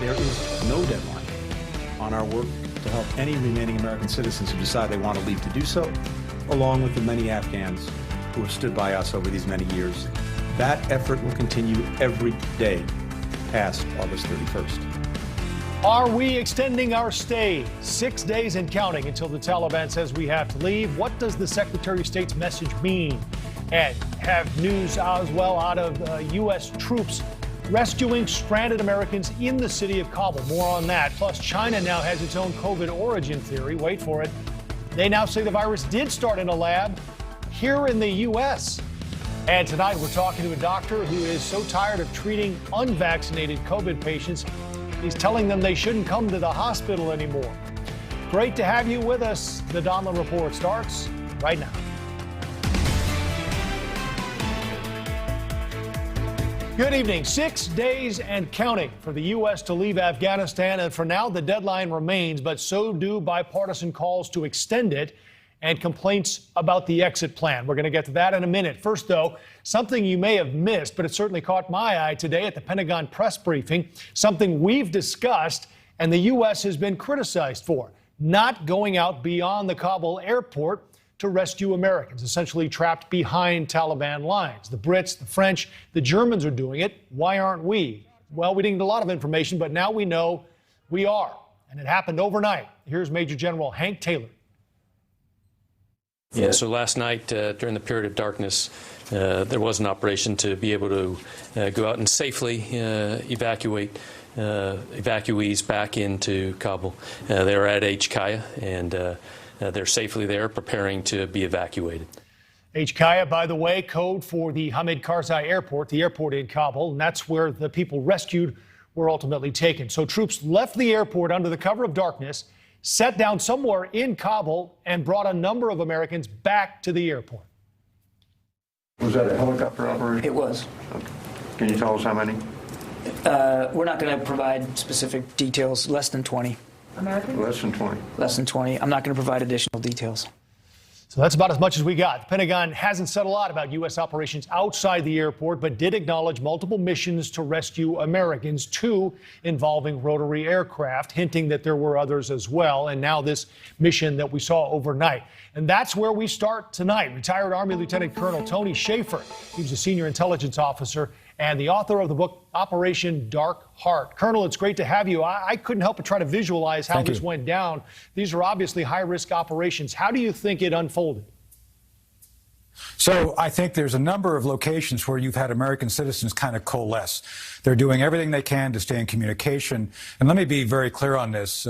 there is no deadline on our work to help any remaining American citizens who decide they want to leave to do so, along with the many Afghans who have stood by us over these many years. That effort will continue every day past August 31st. Are we extending our stay 6 days and counting until the Taliban says we have to leave? What does the Secretary of State's message mean? And have news as well out of U.S. troops rescuing stranded Americans in the city of Kabul. More on that. Plus, China now has its own COVID origin theory. Wait for it. They now say the virus did start in a lab here in the U.S. And tonight we're talking to a doctor who is so tired of treating unvaccinated COVID patients, he's telling them they shouldn't come to the hospital anymore. Great to have you with us. The Donlon Report starts right now. Good evening. 6 days and counting for the U.S. to leave Afghanistan. And for now, the deadline remains, but so do bipartisan calls to extend it and complaints about the exit plan. We're going to get to that in a minute. First, though, something you may have missed, but it certainly caught my eye today at the Pentagon press briefing, something we've discussed and the U.S. has been criticized for, not going out beyond the Kabul airport to rescue Americans, essentially trapped behind Taliban lines. The Brits, the French, the Germans are doing it. Why aren't we? Well, we didn't get a lot of information, but now we know we are. And it happened overnight. Here's Major General Hank Taylor. Yeah, so last night, during the period of darkness, there was an operation to be able to go out and safely evacuate evacuees back into Kabul. They are at HKIA, and they're safely there, preparing to be evacuated. HKIA, by the way, code for the Hamid Karzai Airport, the airport in Kabul, and that's where the people rescued were ultimately taken. So troops left the airport under the cover of darkness, sat down somewhere in Kabul, and brought a number of Americans back to the airport. Was that a helicopter operation? It was. Okay. Can you tell us how many? We're not going to provide specific details. Less than 20. Americans? Less than 20. Less than 20. I'm not going to provide additional details. So that's about as much as we got. The Pentagon hasn't said a lot about U.S. operations outside the airport, but did acknowledge multiple missions to rescue Americans, 2 involving rotary aircraft, hinting that there were others as well. And now this mission that we saw overnight. And that's where we start tonight. Retired Army Lieutenant Colonel Tony Schaefer. He was a senior intelligence officer and the author of the book Operation Dark Heart. Colonel, it's great to have you. I couldn't help but try to visualize how this went down. These are obviously high-risk operations. How do you think it unfolded? So I think there's a number of locations where you've had American citizens kind of coalesce. They're doing everything they can to stay in communication. And let me be very clear on this.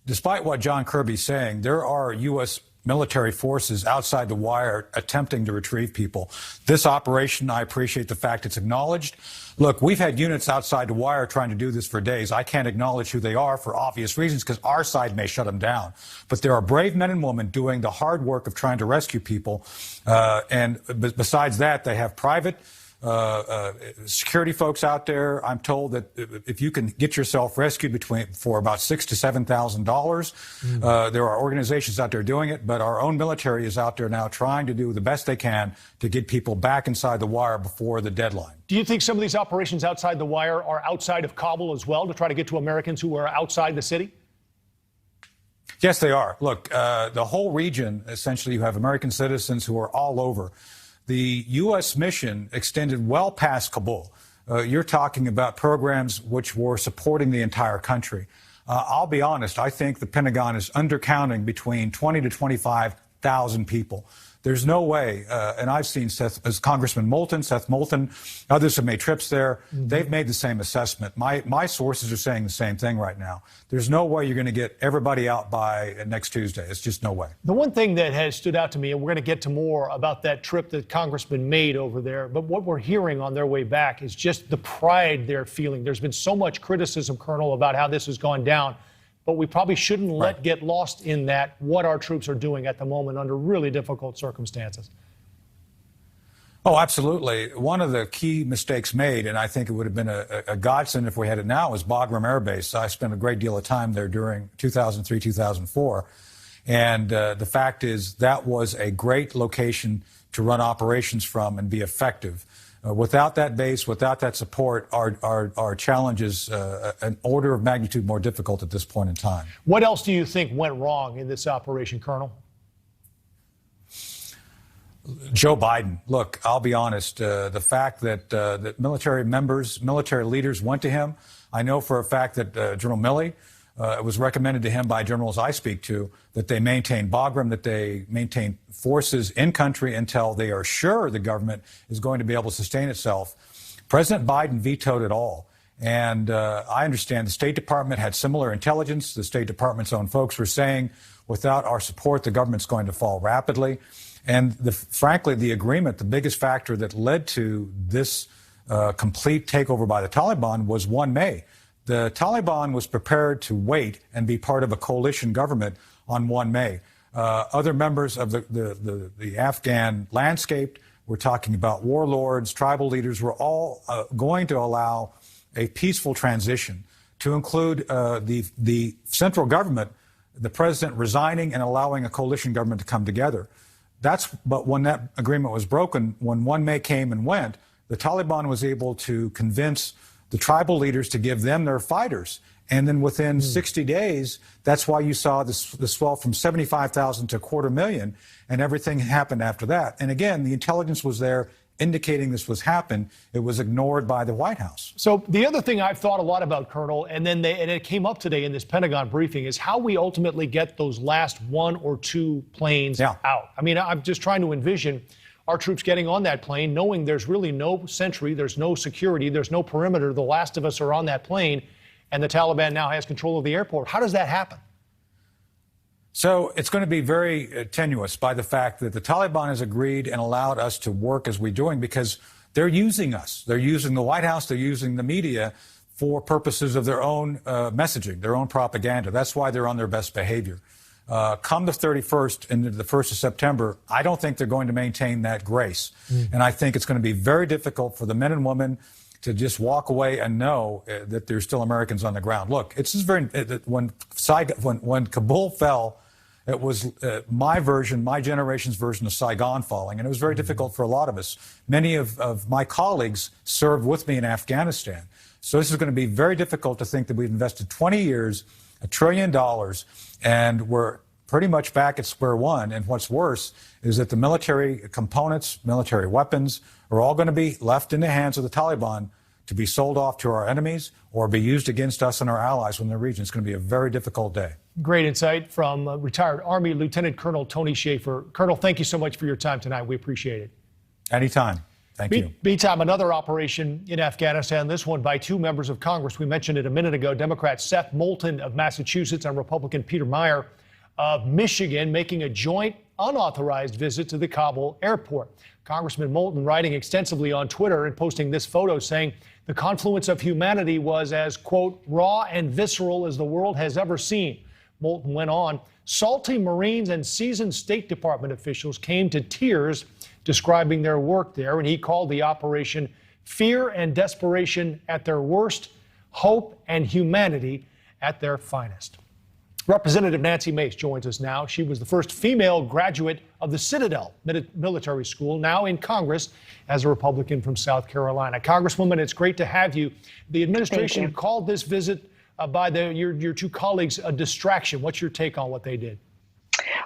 Despite what John Kirby's saying, there are U.S. military forces outside the wire attempting to retrieve people. This operation, I appreciate the fact it's acknowledged. Look, we've had units outside the wire trying to do this for days. I can't acknowledge who they are for obvious reasons because our side may shut them down. But there are brave men and women doing the hard work of trying to rescue people. And besides that, they have private security folks out there. I'm told that if you can get yourself rescued for about $6,000 to $7,000, there are organizations out there doing it, but our own military is out there now trying to do the best they can to get people back inside the wire before the deadline. Do you think some of these operations outside the wire are outside of Kabul as well to try to get to Americans who are outside the city? Yes, they are. Look, the whole region, essentially, you have American citizens who are all over. The U.S. mission extended well past Kabul. You're talking about programs which were supporting the entire country. I'll be honest, I think the Pentagon is undercounting between 20 to 25,000 people. There's no way, and I've seen Seth Moulton, others have made trips there. They've made the same assessment. My sources are saying the same thing right now. There's no way you're going to get everybody out by next Tuesday. It's just no way. The one thing that has stood out to me, and we're going to get to more about that trip that Congressman made over there, but what we're hearing on their way back is just the pride they're feeling. There's been so much criticism, Colonel, about how this has gone down. But we probably shouldn't let get lost in that, what our troops are doing at the moment under really difficult circumstances. Oh, absolutely. One of the key mistakes made, and I think it would have been a godsend if we had it now, is Bagram Air Base. I spent a great deal of time there during 2003, 2004. And the fact is that was a great location to run operations from and be effective. Without that base, without that support, our challenge is an order of magnitude more difficult at this point in time. What else do you think went wrong in this operation, Colonel? Joe Biden. Look, I'll be honest. The fact that military leaders went to him, I know for a fact that General Milley, it was recommended to him by generals I speak to that they maintain Bagram, that they maintain forces in country until they are sure the government is going to be able to sustain itself. President Biden vetoed it all. And I understand the State Department had similar intelligence. The State Department's own folks were saying, without our support, the government's going to fall rapidly. And frankly, the agreement, the biggest factor that led to this complete takeover by the Taliban was 1 May. The Taliban was prepared to wait and be part of a coalition government on 1 May. Other members of the Afghan landscape were talking about warlords, tribal leaders, were all going to allow a peaceful transition to include the central government, the president resigning and allowing a coalition government to come together. But when that agreement was broken, when 1 May came and went, the Taliban was able to convince the tribal leaders to give them their fighters. And then within 60 days, that's why you saw the swell from 75,000 to 250,000, and everything happened after that. And again, the intelligence was there indicating this was happening. It was ignored by the White House. So the other thing I've thought a lot about, Colonel, and it came up today in this Pentagon briefing, is how we ultimately get those last 1 or 2 planes out. I mean, I'm just trying to envision our troops getting on that plane, knowing there's really no sentry, there's no security, there's no perimeter. The last of us are on that plane, and the Taliban now has control of the airport. How does that happen? So it's going to be very tenuous by the fact that the Taliban has agreed and allowed us to work as we're doing because they're using us. They're using the White House. They're using the media for purposes of their own messaging, their own propaganda. That's why they're on their best behavior. Come the 31st and the 1st of September, I don't think they're going to maintain that grace. And I think it's going to be very difficult for the men and women to just walk away and know that there's still Americans on the ground. Look, it's just very, when Kabul fell, it was my generation's version of Saigon falling, and it was very difficult for a lot of us. Many of my colleagues served with me in Afghanistan. So this is going to be very difficult to think that we've invested 20 years, $1 trillion, and we're pretty much back at square one. And what's worse is that the military components, military weapons, are all going to be left in the hands of the Taliban to be sold off to our enemies or be used against us and our allies when the region. It's going to be a very difficult day. Great insight from retired Army Lieutenant Colonel Tony Shaffer. Colonel, thank you so much for your time tonight. We appreciate it. Anytime. Thank you. Meantime, another operation in Afghanistan, this one by 2 members of Congress. We mentioned it a minute ago. Democrat Seth Moulton of Massachusetts and Republican Peter Meijer of Michigan making a joint unauthorized visit to the Kabul airport. Congressman Moulton writing extensively on Twitter and posting this photo saying the confluence of humanity was as, quote, raw and visceral as the world has ever seen. Moulton went on, salty Marines and seasoned State Department officials came to tears describing their work there, and he called the operation fear and desperation at their worst, hope and humanity at their finest. Representative Nancy Mace joins us now. She was the first female graduate of the Citadel Military School, now in Congress as a Republican from South Carolina. Congresswoman, it's great to have you. The administration called this visit by your 2 colleagues a distraction. What's your take on what they did?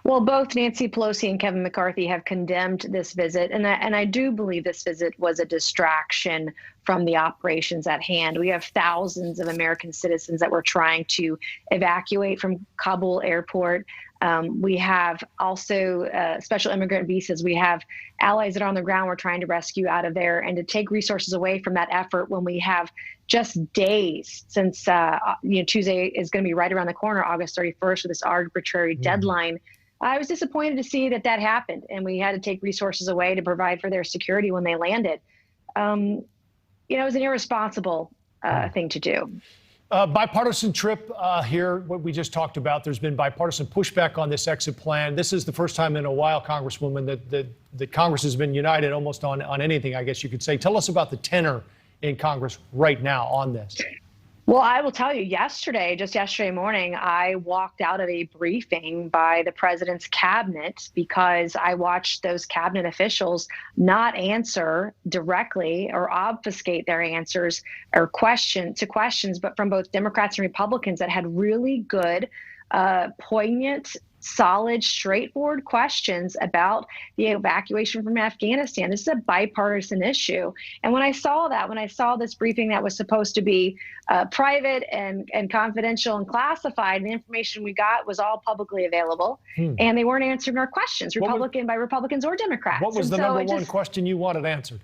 Well, both Nancy Pelosi and Kevin McCarthy have condemned this visit, and I do believe this visit was a distraction from the operations at hand. We have thousands of American citizens that we're trying to evacuate from Kabul airport. We have also special immigrant visas. We have allies that are on the ground we're trying to rescue out of there, and to take resources away from that effort when we have just days since Tuesday is going to be right around the corner, August 31st, with this arbitrary deadline. I was disappointed to see that happened, and we had to take resources away to provide for their security when they landed. It was an irresponsible thing to do. Bipartisan trip here, what we just talked about. There's been bipartisan pushback on this exit plan. This is the first time in a while, Congresswoman, that Congress has been united almost on anything, I guess you could say. Tell us about the tenor in Congress right now on this. Well, I will tell you, just yesterday morning, I walked out of a briefing by the president's cabinet because I watched those cabinet officials not answer directly or obfuscate their answers or questions, but from both Democrats and Republicans that had really good, poignant, solid, straightforward questions about the evacuation from Afghanistan. This is a bipartisan issue. And when I saw this briefing that was supposed to be private and confidential and classified, and the information we got was all publicly available, and they weren't answering our questions, by Republicans or Democrats. What was the number one question you wanted answered?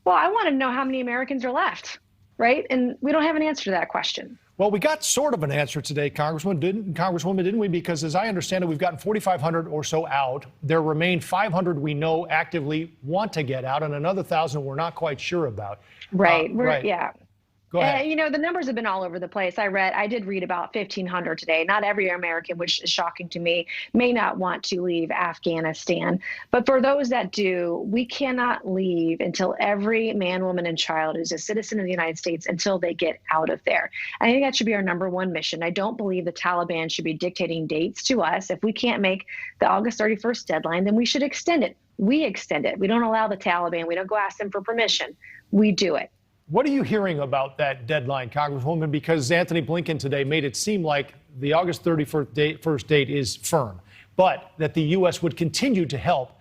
Well, I want to know how many Americans are left, right? And we don't have an answer to that question. Well, we got sort of an answer today, Congresswoman, didn't we? Because as I understand it, we've gotten 4,500 or so out. There remain 500 we know actively want to get out, and another 1,000 we're not quite sure about. Right. Yeah. Go ahead. The numbers have been all over the place. I did read about 1,500 today. Not every American, which is shocking to me, may not want to leave Afghanistan. But for those that do, we cannot leave until every man, woman, and child who's a citizen of the United States until they get out of there. I think that should be our number one mission. I don't believe the Taliban should be dictating dates to us. If we can't make the August 31st deadline, then we should extend it. We extend it. We don't allow the Taliban. We don't go ask them for permission. We do it. What are you hearing about that deadline, Congresswoman? Because Anthony Blinken today made it seem like the August 31st date is firm, but that the U.S. would continue to help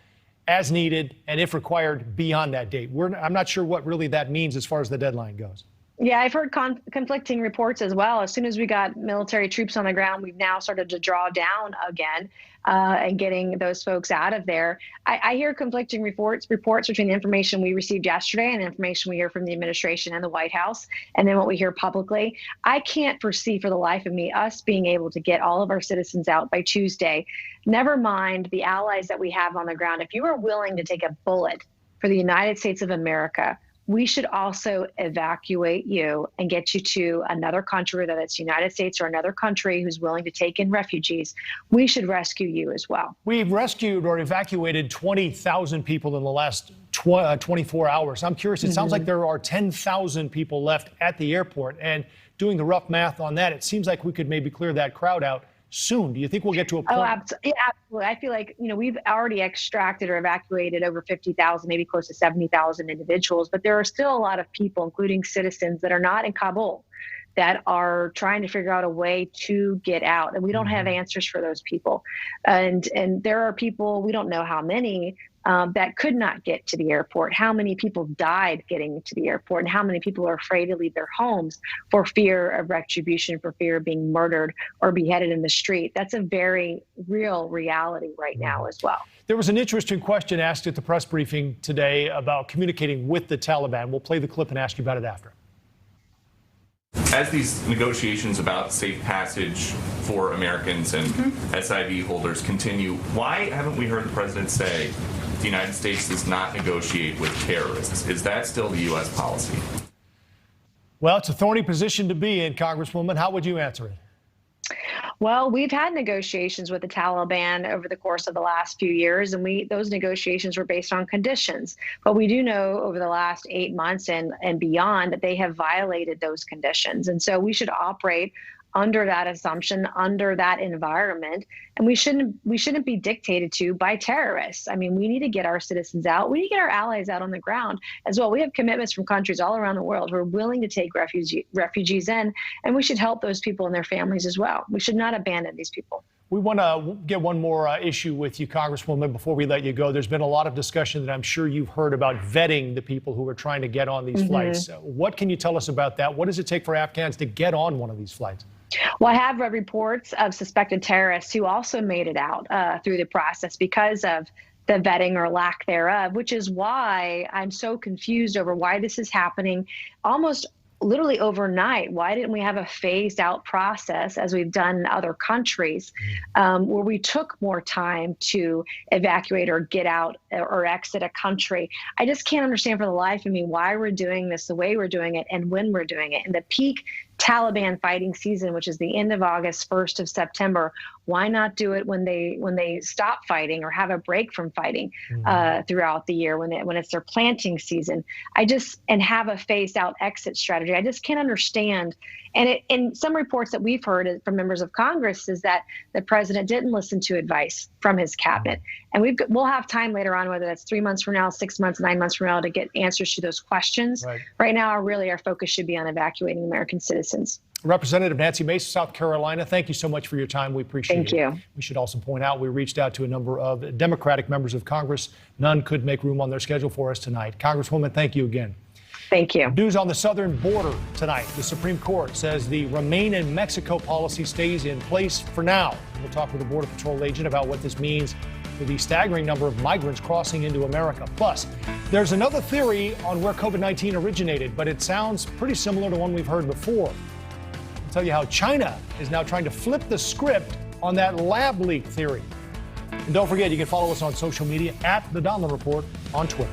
as needed and if required beyond that date. I'm not sure what really that means as far as the deadline goes. Yeah, I've heard conflicting reports as well. As soon as we got military troops on the ground, we've now started to draw down again and getting those folks out of there. I hear conflicting reports between the information we received yesterday and the information we hear from the administration and the White House, and then what we hear publicly. I can't foresee for the life of me us being able to get all of our citizens out by Tuesday, never mind the allies that we have on the ground. If you are willing to take a bullet for the United States of America, we should also evacuate you and get you to another country, whether it's the United States or another country who's willing to take in refugees. We should rescue you as well. We've rescued or evacuated 20,000 people in the last 24 hours. I'm curious, it sounds like there are 10,000 people left at the airport. And doing the rough math on that, it seems like we could maybe clear that crowd out soon. Do you think we'll get to a point? Oh, absolutely. I feel like, we've already extracted or evacuated over 50,000, maybe close to 70,000 individuals, but there are still a lot of people, including citizens, that are not in Kabul, that are trying to figure out a way to get out. And we don't have answers for those people. And there are people, we don't know how many, that could not get to the airport, how many people died getting to the airport, and how many people are afraid to leave their homes for fear of retribution, for fear of being murdered or beheaded in the street. That's a very real reality right now as well. There was an interesting question asked at the press briefing today about communicating with the Taliban. We'll play the clip and ask you about it after. As these negotiations about safe passage for Americans and SIV holders continue, why haven't we heard the president say the United States does not negotiate with terrorists? Is that still the U.S. policy? Well, it's a thorny position to be in, Congresswoman. How would you answer it? Well, we've had negotiations with the Taliban over the course of the last few years, and those negotiations were based on conditions. But we do know over the last 8 months and beyond that they have violated those conditions. And so we should operate under that assumption, under that environment, and we shouldn't be dictated to by terrorists. I mean, we need to get our citizens out. We need to get our allies out on the ground as well. We have commitments from countries all around the world who are willing to take refugees in, and we should help those people and their families as well. We should not abandon these people. We want to get one more issue with you, Congresswoman, before we let you go. There's been a lot of discussion that I'm sure you've heard about vetting the people who are trying to get on these flights. What can you tell us about that? What does it take for Afghans to get on one of these flights? Well, I have read reports of suspected terrorists who also made it out through the process because of the vetting or lack thereof, which is why I'm so confused over why this is happening almost literally overnight. Why didn't we have a phased out process as we've done in other countries where we took more time to evacuate or get out or exit a country? I just can't understand for the life of me why we're doing this the way we're doing it and when we're doing it. And the peak Taliban fighting season, which is the end of August, 1st of September. Why not do it when they stop fighting or have a break from fighting throughout the year when it's their planting season? And have a phased out exit strategy. I just can't understand. And in some reports that we've heard from members of Congress is that the president didn't listen to advice from his cabinet. And we'll have time later on, whether that's 3 months from now, 6 months, 9 months from now, to get answers to those questions. Right now, our focus should be on evacuating American citizens. Representative Nancy Mace, South Carolina, thank you so much for your time. We appreciate it. Thank you. We should also point out we reached out to a number of Democratic members of Congress. None could make room on their schedule for us tonight. Congresswoman, thank you again. Thank you. News on the southern border tonight. The Supreme Court says the Remain in Mexico policy stays in place for now. We'll talk with a Border Patrol agent about what this means for the staggering number of migrants crossing into America. Plus, there's another theory on where COVID-19 originated, but it sounds pretty similar to one we've heard before. I'll tell you how China is now trying to flip the script on that lab leak theory. And don't forget, you can follow us on social media at The Donlon Report on Twitter.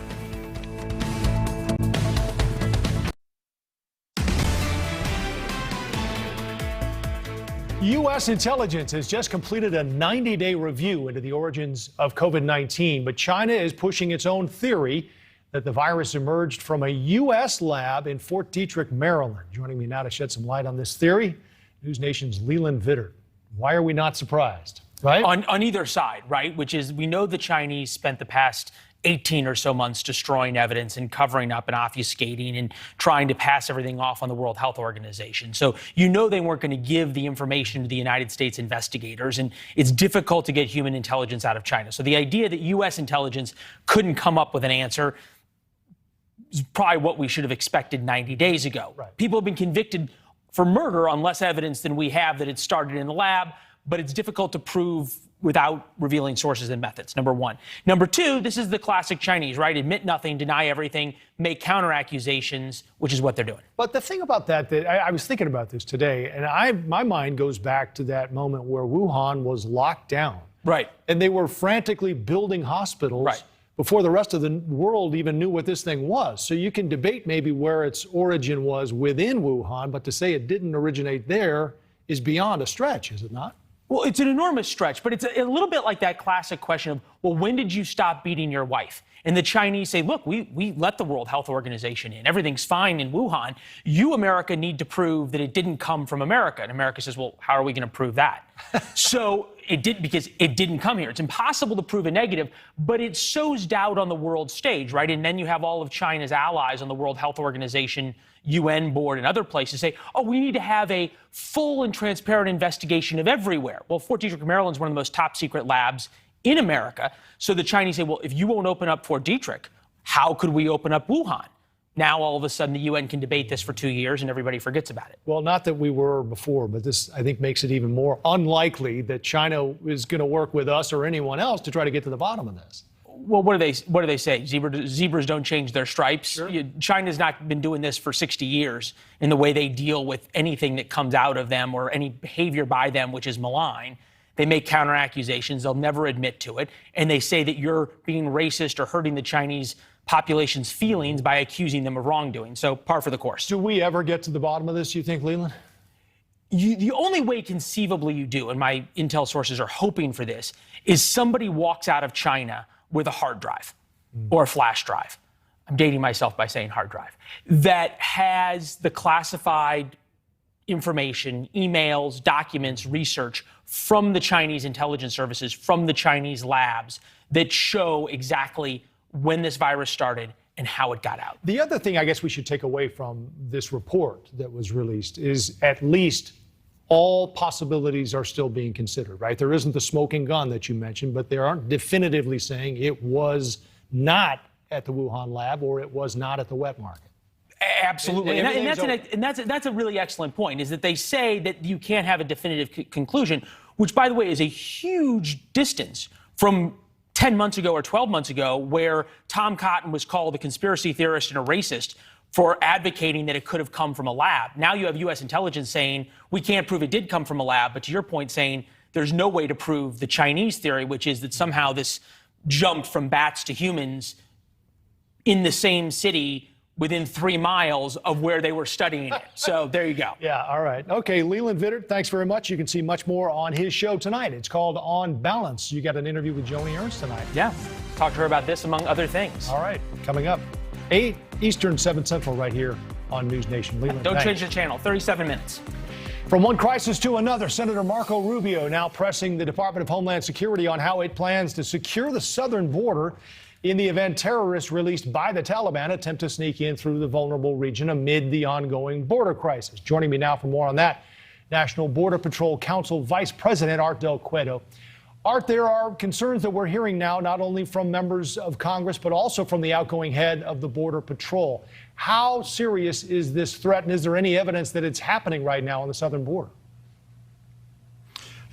U.S. intelligence has just completed a 90-day review into the origins of COVID-19, but China is pushing its own theory that the virus emerged from a U.S. lab in Fort Detrick, Maryland. Joining me now to shed some light on this theory, NewsNation's Leland Vittert. Why are we not surprised? Right? On either side, right? Which is, we know the Chinese spent the past 18 or so months destroying evidence and covering up and obfuscating and trying to pass everything off on the World Health Organization. So you know they weren't going to give the information to the United States investigators, and it's difficult to get human intelligence out of China. So the idea that U.S. intelligence couldn't come up with an answer is probably what we should have expected 90 days ago. Right. People have been convicted for murder on less evidence than we have that it started in the lab, but it's difficult to prove without revealing sources and methods, number one. Number two, this is the classic Chinese, right? Admit nothing, deny everything, make counter accusations, which is what they're doing. But the thing about that I was thinking about this today, and my mind goes back to that moment where Wuhan was locked down. Right. And they were frantically building hospitals. Right. Before the rest of the world even knew what this thing was. So you can debate maybe where its origin was within Wuhan, but to say it didn't originate there is beyond a stretch, is it not? Well, it's an enormous stretch, but it's a little bit like that classic question of, well, when did you stop beating your wife? And the Chinese say, look, we let the World Health Organization in. Everything's fine in Wuhan. You, America, need to prove that it didn't come from America. And America says, well, how are we going to prove that? So it did, because it didn't come here. It's impossible to prove a negative, but it sows doubt on the world stage, right? And then you have all of China's allies on the World Health Organization, UN board, and other places say, oh, we need to have a full and transparent investigation of everywhere. Well, Fort Detrick, Maryland is one of the most top secret labs in America. So the Chinese say, well, if you won't open up Fort Detrick, how could we open up Wuhan? Now, all of a sudden, the UN can debate this for 2 years and everybody forgets about it. Well, not that we were before, but this, I think, makes it even more unlikely that China is going to work with us or anyone else to try to get to the bottom of this. Well, what do they say? Zebras don't change their stripes. Sure. China's not been doing this for 60 years in the way they deal with anything that comes out of them or any behavior by them, which is malign. They make counter accusations. They'll never admit to it. And they say that you're being racist or hurting the Chinese population's feelings by accusing them of wrongdoing. So par for the course. Do we ever get to the bottom of this, you think, Leland? The only way conceivably you do, and my intel sources are hoping for this, is somebody walks out of China with a hard drive or a flash drive. I'm dating myself by saying hard drive, that has the classified information, emails, documents, research from the Chinese intelligence services, from the Chinese labs that show exactly when this virus started and how it got out. The other thing I guess we should take away from this report that was released is at least all possibilities are still being considered, right? There isn't the smoking gun that you mentioned, but they aren't definitively saying it was not at the Wuhan lab or it was not at the wet market. Absolutely. And that's a really excellent point, is that they say that you can't have a definitive conclusion, which, by the way, is a huge distance from 10 months ago or 12 months ago, where Tom Cotton was called a conspiracy theorist and a racist for advocating that it could have come from a lab. Now you have U.S. intelligence saying we can't prove it did come from a lab, but to your point, saying there's no way to prove the Chinese theory, which is that somehow this jumped from bats to humans in the same city within 3 miles of where they were studying it. So there you go. Yeah, all right. Okay, Leland Vittert, thanks very much. You can see much more on his show tonight. It's called On Balance. You got an interview with Joni Ernst tonight. Yeah, talk to her about this, among other things. All right, coming up, 8 Eastern, 7 Central, right here on NewsNation. Leland, Don't thanks. change the channel, 37 minutes. From one crisis to another, Senator Marco Rubio now pressing the Department of Homeland Security on how it plans to secure the southern border in the event terrorists released by the Taliban attempt to sneak in through the vulnerable region amid the ongoing border crisis. Joining me now for more on that, National Border Patrol Council Vice President Art Del Cueto. Art, there are concerns that we're hearing now, not only from members of Congress, but also from the outgoing head of the Border Patrol. How serious is this threat, and is there any evidence that it's happening right now on the southern border?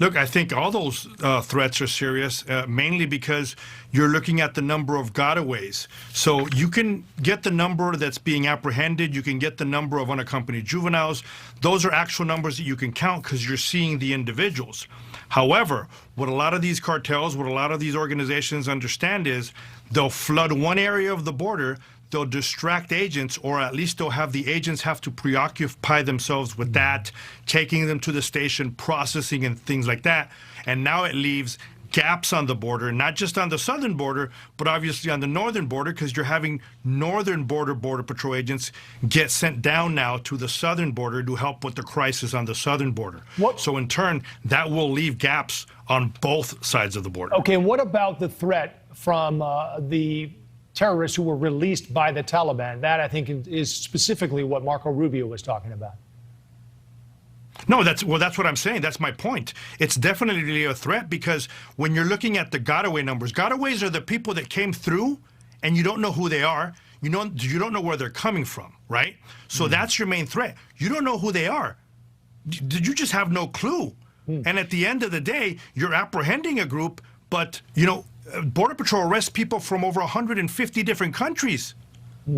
Look, I think all those threats are serious, mainly because you're looking at the number of gotaways. So you can get the number that's being apprehended, you can get the number of unaccompanied juveniles. Those are actual numbers that you can count because you're seeing the individuals. However, what a lot of these cartels, what a lot of these organizations understand is they'll flood one area of the border, they'll distract agents, or at least they'll have the agents have to preoccupy themselves with that, taking them to the station, processing and things like that. And now it leaves gaps on the border, not just on the southern border, but obviously on the northern border, because you're having northern border patrol agents get sent down now to the southern border to help with the crisis on the southern border. So in turn, that will leave gaps on both sides of the border. Okay, and what about the threat from the terrorists who were released by the Taliban? That, I think, is specifically what Marco Rubio was talking about. No, that's what I'm saying. That's my point. It's definitely a threat because when you're looking at the gotaway numbers, gotaways are the people that came through and you don't know who they are. You don't know where they're coming from, right? So that's your main threat. You don't know who they are. You just have no clue. And at the end of the day, you're apprehending a group, but, Border Patrol arrests people from over 150 different countries.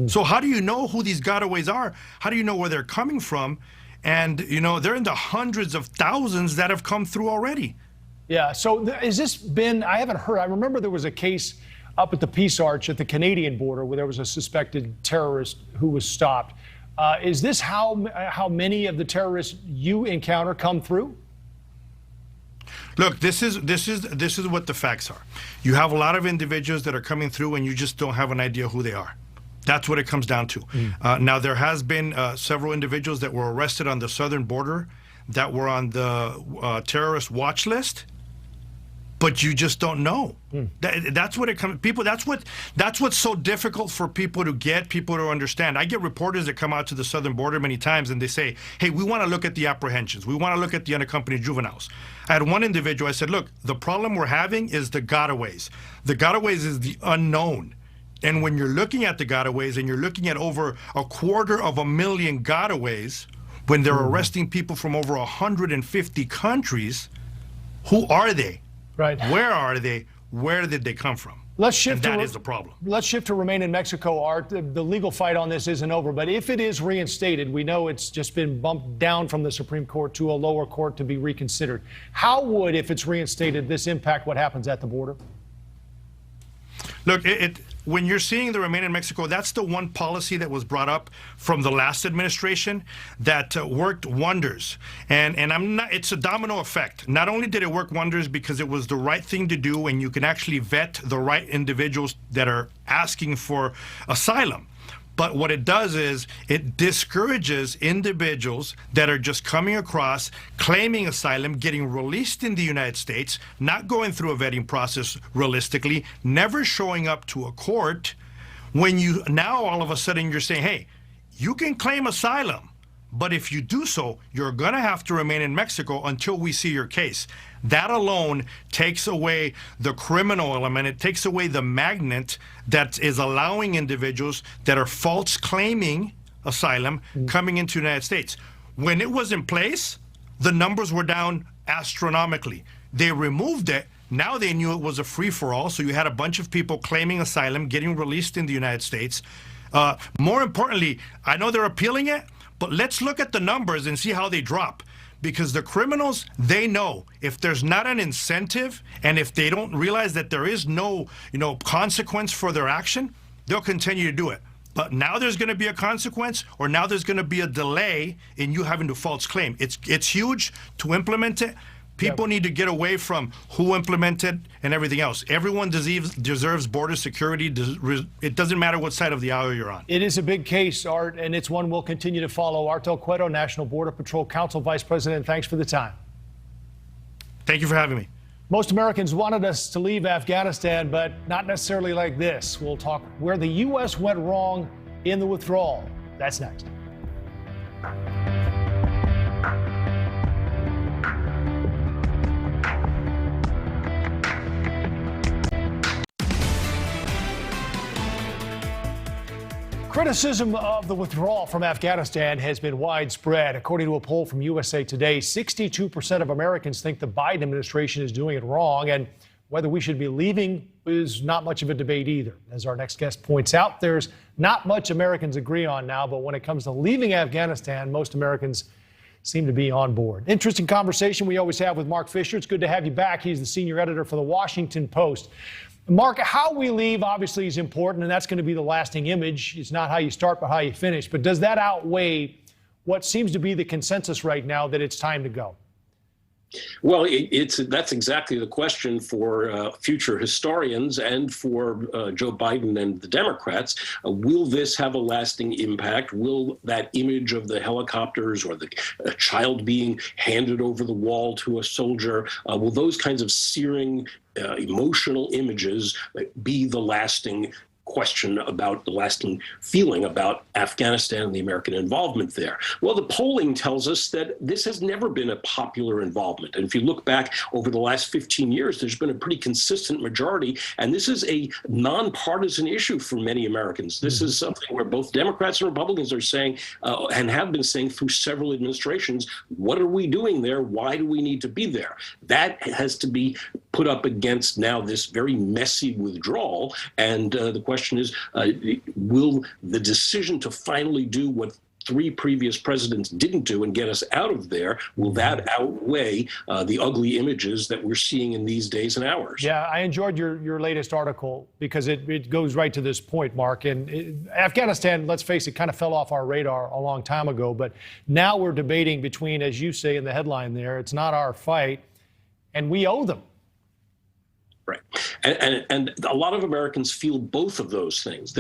So how do you know who these gotaways are? How do you know where they're coming from? And, they're in the hundreds of thousands that have come through already. Yeah, so has this been, I haven't heard, I remember there was a case up at the Peace Arch at the Canadian border where there was a suspected terrorist who was stopped. Is this how many of the terrorists you encounter come through? Look, this is what the facts are. You have a lot of individuals that are coming through and you just don't have an idea who they are. That's what it comes down to. Now, there has been several individuals that were arrested on the southern border that were on the terrorist watch list, but you just don't know. That's what it comes. People. That's what's so difficult for people to understand. I get reporters that come out to the southern border many times and they say, "Hey, we want to look at the apprehensions. We want to look at the unaccompanied juveniles." I had one individual. I said, "Look, the problem we're having is the gotaways. The gotaways is the unknown." And when you're looking at the gotaways and you're looking at over 250,000 gotaways, when they're arresting people from over 150 countries, who are they? Right. Where are they? Where did they come from? Let's shift and that is the problem. Let's shift to remain in Mexico, Art. The legal fight on this isn't over, but if it is reinstated, we know it's just been bumped down from the Supreme Court to a lower court to be reconsidered. How would, if it's reinstated, this impact what happens at the border? Look, when you're seeing the Remain in Mexico, that's the one policy that was brought up from the last administration that worked wonders. And it's a domino effect. Not only did it work wonders because it was the right thing to do and you can actually vet the right individuals that are asking for asylum. But what it does is it discourages individuals that are just coming across, claiming asylum, getting released in the United States, not going through a vetting process realistically, never showing up to a court. When you now all of a sudden you're saying, hey, you can claim asylum, but if you do so, you're going to have to remain in Mexico until we see your case. That alone takes away the criminal element. It takes away the magnet that is allowing individuals that are false claiming asylum coming into the United States. When it was in place, the numbers were down astronomically. They removed it. Now they knew it was a free-for-all, so you had a bunch of people claiming asylum, getting released in the United States. More importantly, I know they're appealing it, but let's look at the numbers and see how they drop. Because the criminals, they know if there's not an incentive and if they don't realize that there is no, consequence for their action, they'll continue to do it. But now there's going to be a consequence, or now there's going to be a delay in you having to false claim. It's huge to implement it. People need to get away from who implemented and everything else. Everyone deserves border security. It doesn't matter what side of the aisle you're on. It is a big case, Art, and it's one we'll continue to follow. Art Del Cueto, National Border Patrol Council Vice President, thanks for the time. Thank you for having me. Most Americans wanted us to leave Afghanistan, but not necessarily like this. We'll talk where the U.S. went wrong in the withdrawal. That's next. Criticism of the withdrawal from Afghanistan has been widespread. According to a poll from USA Today, 62% of Americans think the Biden administration is doing it wrong, and whether we should be leaving is not much of a debate either. As our next guest points out, there's not much Americans agree on now, but when it comes to leaving Afghanistan, most Americans seem to be on board. Interesting conversation we always have with Mark Fisher. It's good to have you back. He's the senior editor for the Washington Post. Mark, how we leave obviously is important, and that's going to be the lasting image. It's not how you start, but how you finish. But does that outweigh what seems to be the consensus right now that it's time to go? Well, that's exactly the question for future historians and for Joe Biden and the Democrats. Will this have a lasting impact? Will that image of the helicopters or the child being handed over the wall to a soldier, will those kinds of searing emotional images be the lasting question about the lasting feeling about Afghanistan and the American involvement there? Well, the polling tells us that this has never been a popular involvement. And if you look back over the last 15 years, there's been a pretty consistent majority. And this is a nonpartisan issue for many Americans. This is something where both Democrats and Republicans are saying, and have been saying through several administrations, what are we doing there? Why do we need to be there? That has to be put up against now this very messy withdrawal. And the question is, will the decision to finally do what 3 previous presidents didn't do and get us out of there, will that outweigh the ugly images that we're seeing in these days and hours? Yeah, I enjoyed your latest article because it goes right to this point, Mark. And Afghanistan, let's face it, kind of fell off our radar a long time ago. But now we're debating between, as you say in the headline there, it's not our fight, and we owe them. Right. And a lot of Americans feel both of those things.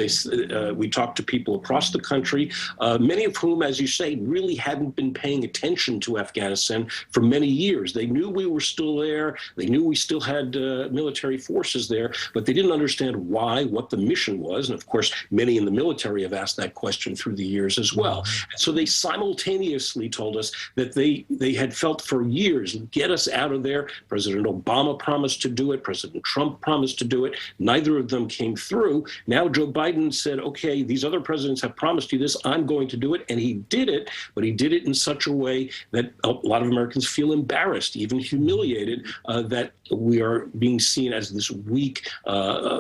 We talk to people across the country, many of whom, as you say, really hadn't been paying attention to Afghanistan for many years. They knew we were still there. They knew we still had military forces there, but they didn't understand why, what the mission was. And of course, many in the military have asked that question through the years as well. And so they simultaneously told us that they had felt for years, get us out of there. President Obama promised to do it. President Trump promised to do it. Neither of them came through. Now Joe Biden said, okay, these other presidents have promised you this. I'm going to do it. And he did it, but he did it in such a way that a lot of Americans feel embarrassed, even humiliated, that we are being seen as this weak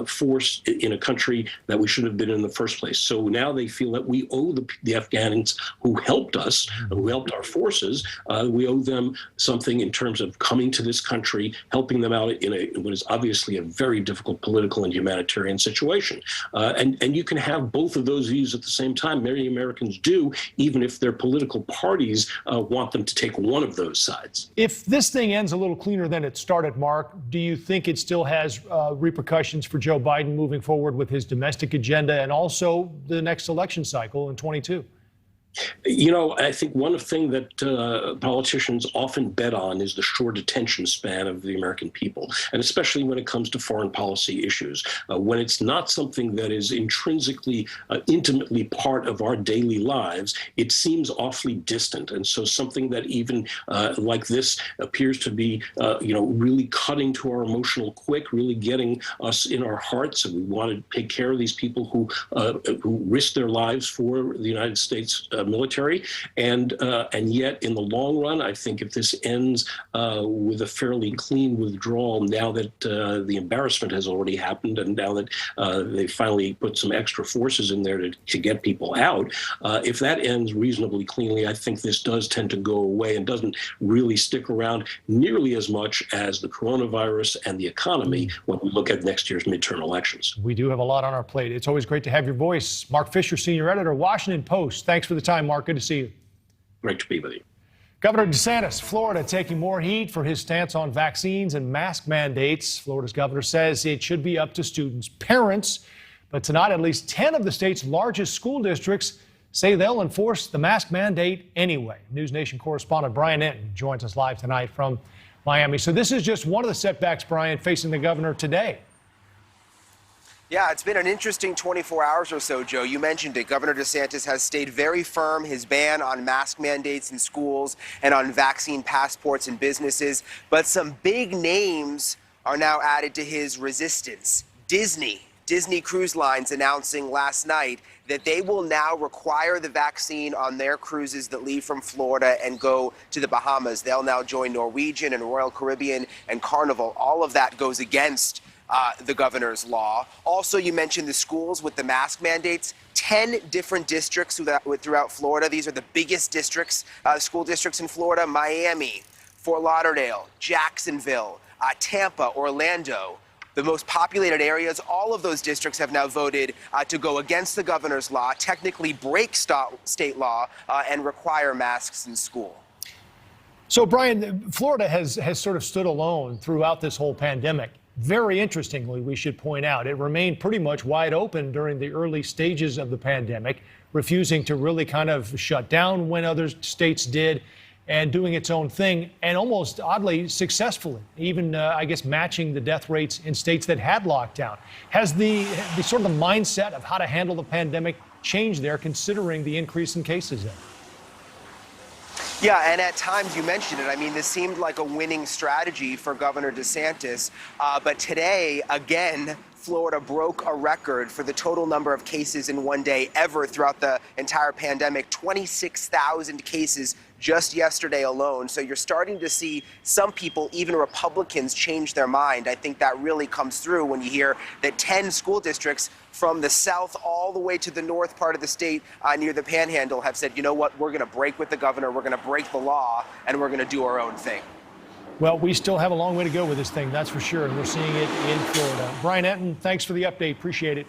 force in a country that we should have been in the first place. So now they feel that we owe the Afghans who helped us, who helped our forces, we owe them something in terms of coming to this country, helping them out in what is obviously a very difficult political and humanitarian situation. And you can have both of those views at the same time. Many Americans do, even if their political parties want them to take one of those sides. If this thing ends a little cleaner than it started, Mark, do you think it still has repercussions for Joe Biden moving forward with his domestic agenda and also the next election cycle in 22? You know, I think one thing that politicians often bet on is the short attention span of the American people, and especially when it comes to foreign policy issues. When it's not something that is intrinsically, intimately part of our daily lives, it seems awfully distant. And so something that even like this appears to be, really cutting to our emotional quick, really getting us in our hearts. And we want to take care of these people who risk their lives for the United States military. And yet, in the long run, I think if this ends with a fairly clean withdrawal, now that the embarrassment has already happened, and now that they finally put some extra forces in there to get people out, if that ends reasonably cleanly, I think this does tend to go away and doesn't really stick around nearly as much as the coronavirus and the economy when we look at next year's midterm elections. We do have a lot on our plate. It's always great to have your voice. Mark Fisher, senior editor, Washington Post. Thanks for the time, Mark. Good to see you. Great to be with you. Governor DeSantis, Florida, taking more heat for his stance on vaccines and mask mandates. Florida's governor says it should be up to students' parents. But tonight, at least 10 of the state's largest school districts say they'll enforce the mask mandate anyway. NewsNation correspondent Brian Enton joins us live tonight from Miami. So this is just one of the setbacks, Brian, facing the governor today. Yeah, it's been an interesting 24 hours or so, Joe. You mentioned it. Governor DeSantis has stayed very firm. His ban on mask mandates in schools and on vaccine passports in businesses. But some big names are now added to his resistance. Disney Cruise Lines announcing last night that they will now require the vaccine on their cruises that leave from Florida and go to the Bahamas. They'll now join Norwegian and Royal Caribbean and Carnival. All of that goes against the governor's law. Also, you mentioned the schools with the mask mandates. 10 different districts throughout Florida. These are the biggest districts, school districts in Florida: Miami, Fort Lauderdale, Jacksonville, Tampa, Orlando. The most populated areas. All of those districts have now voted to go against the governor's law, technically break state law, and require masks in school. So, Brian, Florida has sort of stood alone throughout this whole pandemic. Very interestingly, we should point out, it remained pretty much wide open during the early stages of the pandemic, refusing to really kind of shut down when other states did, and doing its own thing, and almost oddly successfully, even, I guess, matching the death rates in states that had lockdown. Has the sort of the mindset of how to handle the pandemic changed there, considering the increase in cases there? Yeah, and at times you mentioned it. I mean, this seemed like a winning strategy for Governor DeSantis. But today, again, Florida broke a record for the total number of cases in one day ever throughout the entire pandemic. 26,000 cases just yesterday alone. So you're starting to see some people, even Republicans, change their mind. I think that really comes through when you hear that 10 school districts from the south all the way to the north part of the state near the Panhandle have said, you know what, we're going to break with the governor, we're going to break the law, and we're going to do our own thing. Well, we still have a long way to go with this thing, that's for sure, and we're seeing it in Florida. Brian Enton, thanks for the update. Appreciate it.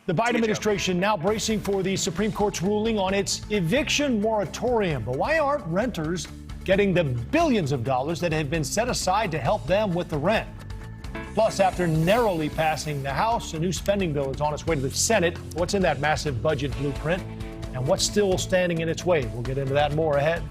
The Biden administration now bracing for the Supreme Court's ruling on its eviction moratorium. But why aren't renters getting the billions of dollars that have been set aside to help them with the rent? Plus, after narrowly passing the House, a new spending bill is on its way to the Senate. What's in that massive budget blueprint? And what's still standing in its way? We'll get into that more ahead.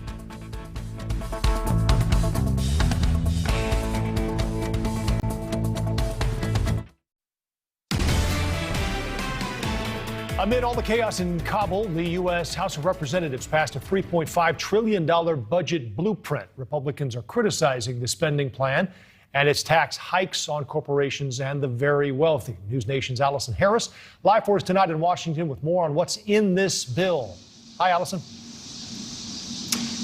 Amid all the chaos in Kabul, the U.S. House of Representatives passed a $3.5 trillion budget blueprint. Republicans are criticizing the spending plan and its tax hikes on corporations and the very wealthy. NewsNation's Allison Harris live for us tonight in Washington with more on what's in this bill. Hi, Allison.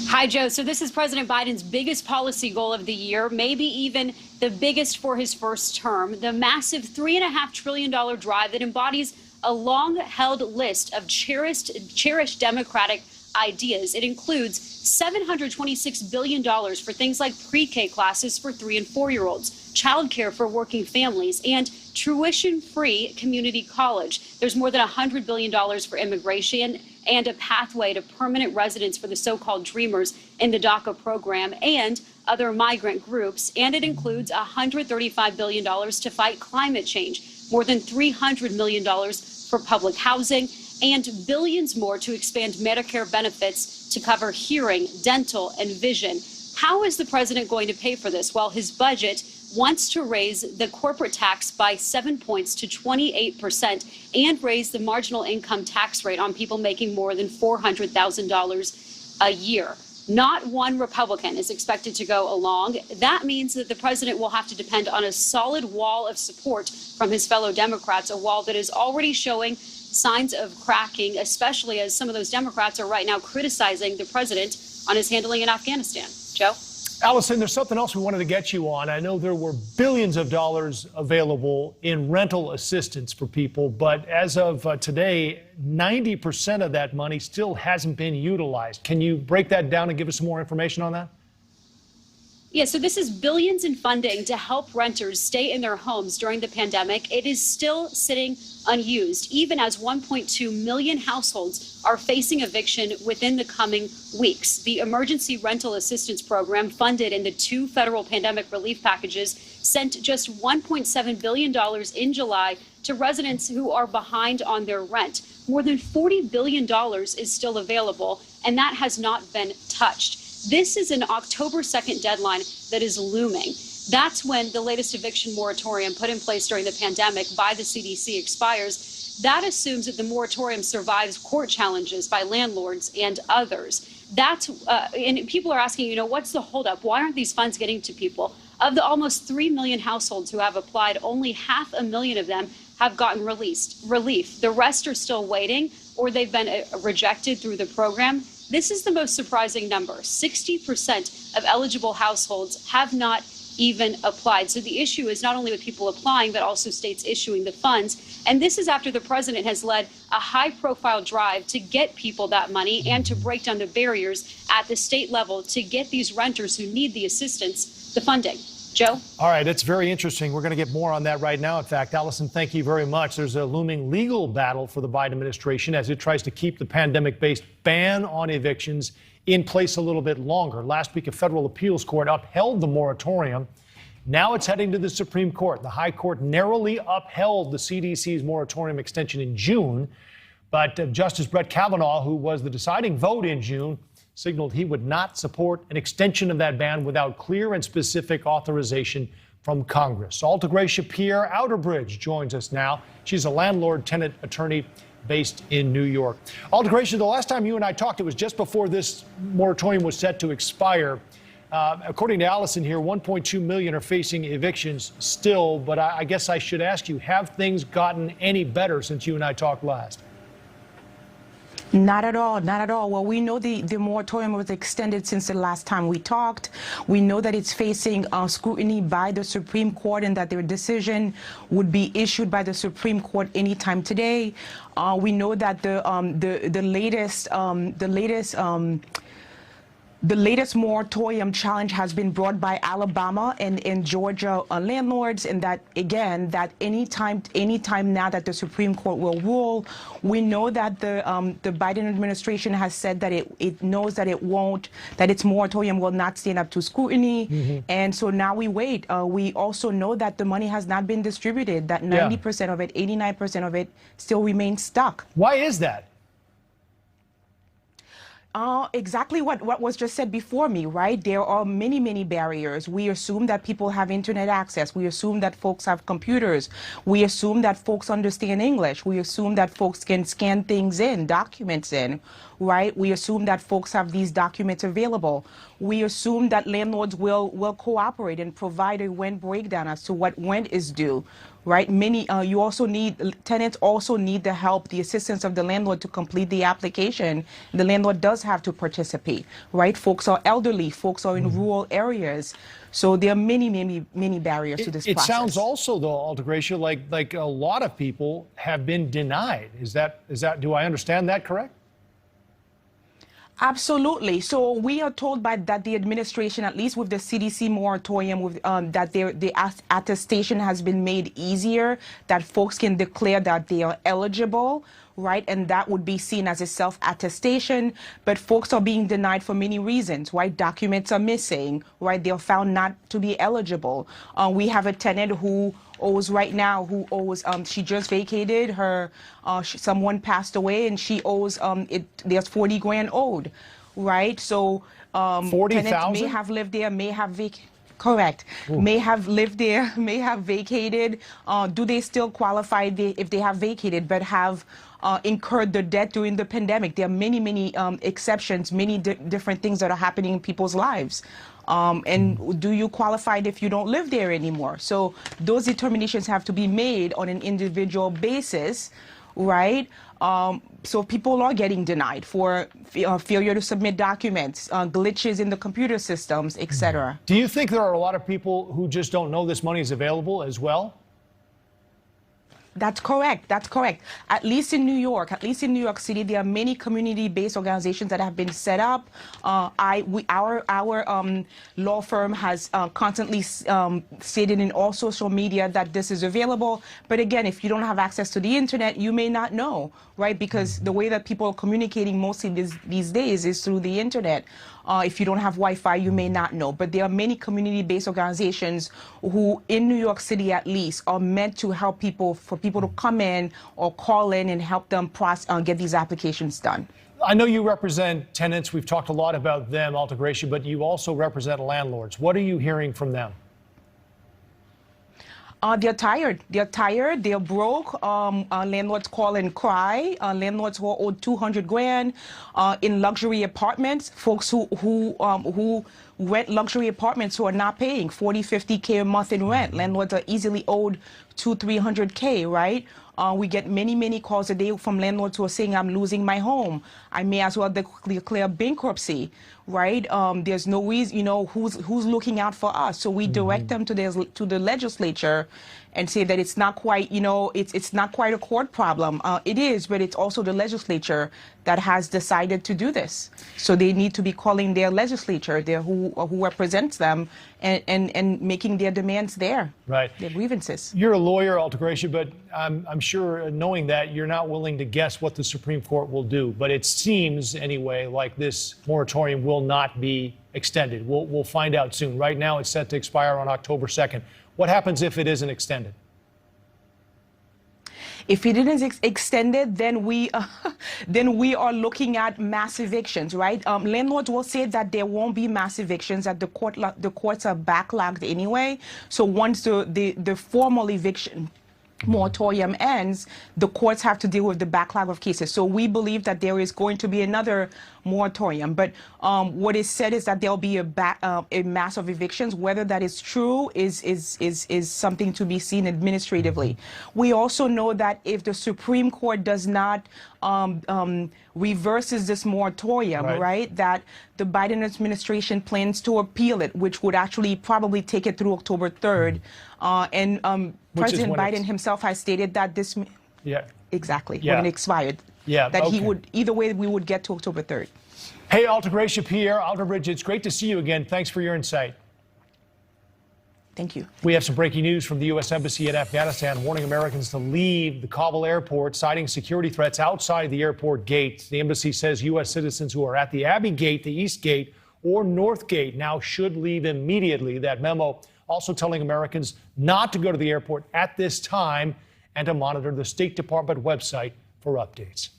Hi, Joe. So this is President Biden's biggest policy goal of the year, maybe even the biggest for his first term. The massive $3.5 trillion drive that embodies a long-held list of cherished Democratic ideas. It includes $726 billion for things like pre-K classes for 3- and 4-year-olds, childcare for working families, and tuition-free community college. There's more than $100 billion for immigration and a pathway to permanent residence for the so-called Dreamers in the DACA program and other migrant groups. And it includes $135 billion to fight climate change, more than $300 million for public housing, and billions more to expand Medicare benefits to cover hearing, dental, and vision. How is the president going to pay for this? Well, his budget wants to raise the corporate tax by 7 points to 28% and raise the marginal income tax rate on people making more than $400,000 a year. Not one Republican is expected to go along. That means that the president will have to depend on a solid wall of support from his fellow Democrats, a wall that is already showing signs of cracking, especially as some of those Democrats are right now criticizing the president on his handling in Afghanistan. Joe? Allison, there's something else we wanted to get you on. I know there were billions of dollars available in rental assistance for people, but as of today, 90% of that money still hasn't been utilized. Can you break that down and give us some more information on that? Yeah, so this is billions in funding to help renters stay in their homes during the pandemic. It is still sitting unused, even as 1.2 million households are facing eviction within the coming weeks. The Emergency Rental Assistance Program, funded in the 2 federal pandemic relief packages, sent just $1.7 billion in July to residents who are behind on their rent. More than $40 billion is still available, and that has not been touched. This is an October 2nd deadline that is looming. That's when the latest eviction moratorium put in place during the pandemic by the CDC expires. That assumes that the moratorium survives court challenges by landlords and others. And people are asking, what's the holdup? Why aren't these funds getting to people? Of the almost 3 million households who have applied, only 500,000 of them have gotten relief. The rest are still waiting, or they've been rejected through the program. This is the most surprising number. 60% of eligible households have not even applied. So the issue is not only with people applying, but also states issuing the funds. And this is after the president has led a high-profile drive to get people that money and to break down the barriers at the state level to get these renters who need the assistance the funding. Joe? All right, it's very interesting. We're going to get more on that right now. In fact, Allison, thank you very much. There's a looming legal battle for the Biden administration as it tries to keep the pandemic-based ban on evictions in place a little bit longer. Last week, a federal appeals court upheld the moratorium. Now it's heading to the Supreme Court. The High Court narrowly upheld the CDC's moratorium extension in June, but Justice Brett Kavanaugh, who was the deciding vote in June, signaled he would not support an extension of that ban without clear and specific authorization from Congress. Altagracia Pierre Outerbridge joins us now. She's a landlord-tenant attorney based in New York. Altagracia, the last time you and I talked, it was just before this moratorium was set to expire. According to Allison here, 1.2 million are facing evictions still, but I guess I should ask you, have things gotten any better since you and I talked last? Not at all, not at all. Well, we know the moratorium was extended since the last time we talked. We know that it's facing scrutiny by the Supreme Court and that their decision would be issued by the Supreme Court anytime today. We know that the latest moratorium challenge has been brought by Alabama and Georgia landlords, and that, again, that anytime now that the Supreme Court will rule, we know that the Biden administration has said that it knows that that its moratorium will not stand up to scrutiny, and so now we wait. We also know that the money has not been distributed, that 90% of it, 89% of it still remains stuck. Why is that? Exactly what was just said before me, right? There are many, many barriers. We assume that people have internet access. We assume that folks have computers. We assume that folks understand English. We assume that folks can scan things in, documents in, right? We assume that folks have these documents available. We assume that landlords will cooperate and provide a rent breakdown as to what rent is due, right? Tenants also need the help, the assistance of the landlord to complete the application. The landlord does have to participate, right? Folks are elderly, folks are in rural areas. So there are many, many, many barriers to this process. It sounds also, though, Altagracia, like a lot of people have been denied. Is that, do I understand that correct? Absolutely. So we are told that the administration, at least with the CDC moratorium, that the attestation has been made easier, that folks can declare that they are eligible, right? And that would be seen as a self-attestation. But folks are being denied for many reasons, right? Documents are missing, right? They're found not to be eligible. We have a tenant who owes right now, she just vacated her, someone passed away and she owes, there's 40 grand owed, right? So 40,000? Tenants may have lived there, may have correct. Ooh. May have lived there, may have vacated. Do they still qualify if they have vacated but have incurred the debt during the pandemic? There are many, many exceptions, many different things that are happening in people's lives. And do you qualify if you don't live there anymore? So those determinations have to be made on an individual basis, right? So people are getting denied for failure to submit documents, glitches in the computer systems, etc. Do you think there are a lot of people who just don't know this money is available as well? That's correct. That's correct. At least in New York City, there are many community-based organizations that have been set up. Our law firm has constantly stated in all social media that this is available. But again, if you don't have access to the internet, you may not know, right? Because the way that people are communicating mostly these days is through the internet. If you don't have Wi-Fi, you may not know. But there are many community-based organizations who, in New York City at least, are meant to help people, for people to come in or call in and help them get these applications done. I know you represent tenants. We've talked a lot about them, Altagracia, but you also represent landlords. What are you hearing from them? They're tired. They're broke. Landlords call and cry. Landlords who are owed $200 grand in luxury apartments. Folks who rent luxury apartments who are not paying $40–50K a month in rent. Landlords are easily owed $200–300K, right? We get many calls a day from landlords who are saying, I'm losing my home. I may as well declare bankruptcy, right? There's no reason, who's looking out for us. So we direct them to the legislature and say that it's not quite, it's not quite a court problem. It is, but it's also the legislature that has decided to do this. So they need to be calling their legislature, who represents them, and making their demands there. Right. Their grievances. You're a lawyer, Altagracia, but I'm sure, knowing that, you're not willing to guess what the Supreme Court will do. But it seems, anyway, like this moratorium will not be extended. We'll find out soon. Right now, it's set to expire on October 2nd. What happens if it isn't extended? If it isn't extended, then we are looking at mass evictions, right? Landlords will say that there won't be mass evictions, that the courts are backlogged anyway. So once the formal eviction moratorium ends, the courts have to deal with the backlog of cases. So we believe that there is going to be another moratorium. But what is said is that there'll be a mass of evictions. Whether that is true is something to be seen administratively. We also know that if the Supreme Court does not reverses this moratorium, right, that the Biden administration plans to appeal it, which would actually probably take it through October 3rd. President Biden himself has stated that this, exactly, when it expired, that he would, either way, we would get to October 3rd. Hey, Altagracia Pierre, Altabridge, it's great to see you again. Thanks for your insight. Thank you. We have some breaking news from the U.S. Embassy in Afghanistan warning Americans to leave the Kabul airport, citing security threats outside the airport gate. The embassy says U.S. citizens who are at the Abbey Gate, the East Gate, or North Gate now should leave immediately. That memo also telling Americans not to go to the airport at this time and to monitor the State Department website for updates.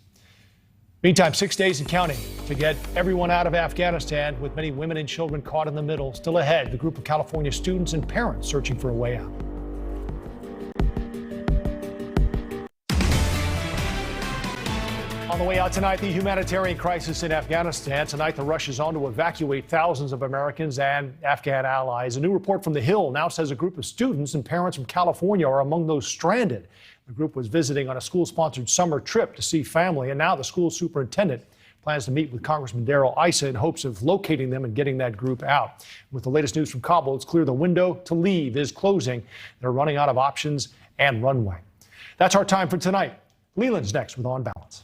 Meantime, 6 days and counting to get everyone out of Afghanistan, with many women and children caught in the middle. Still ahead, the group of California students and parents searching for a way out. On the way out tonight, the humanitarian crisis in Afghanistan. Tonight, the rush is on to evacuate thousands of Americans and Afghan allies. A new report from The Hill now says a group of students and parents from California are among those stranded. The group was visiting on a school-sponsored summer trip to see family, and now the school superintendent plans to meet with Congressman Darrell Issa in hopes of locating them and getting that group out. With the latest news from Kabul, it's clear the window to leave is closing. They're running out of options and runway. That's our time for tonight. Leland's next with On Balance.